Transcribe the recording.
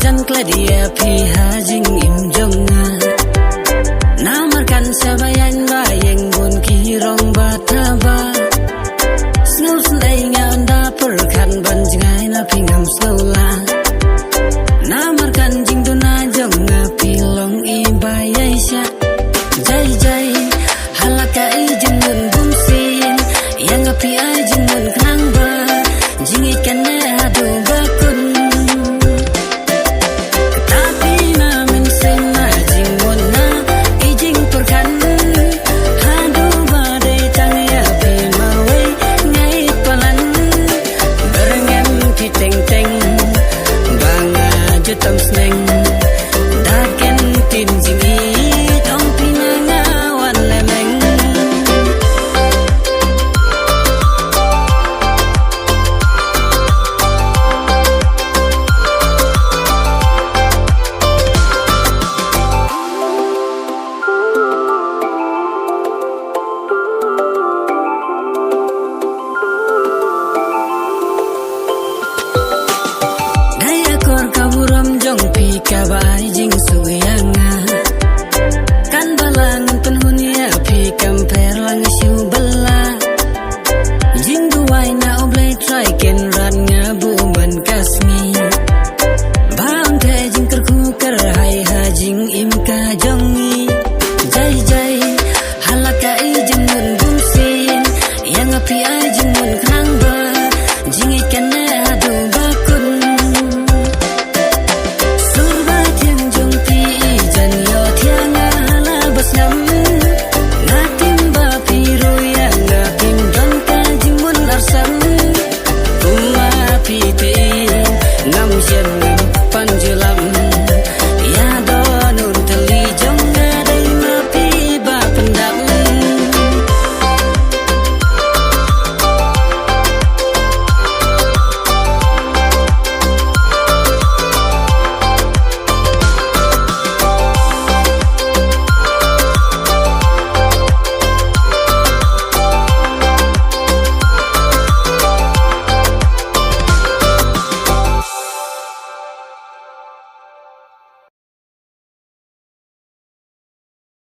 jan kladia piha jing im jonga namarkan sabayan bayeng bun kirong bataba snul snai nganda perkan banjngai na pingam slola namarkan jing duna jonga pilong ibayai sya jai jai halaka ijingun bumsin yang api ajingun kenang ba jing ikan adu bakun tapi na min sena jing wona ijing perkan hadu badai tang ya pi mawai ngai palan berengem kiteng teng banga jutam sneng daken tin jing i tong pinanga wan lemeng kaburam jong pi kaba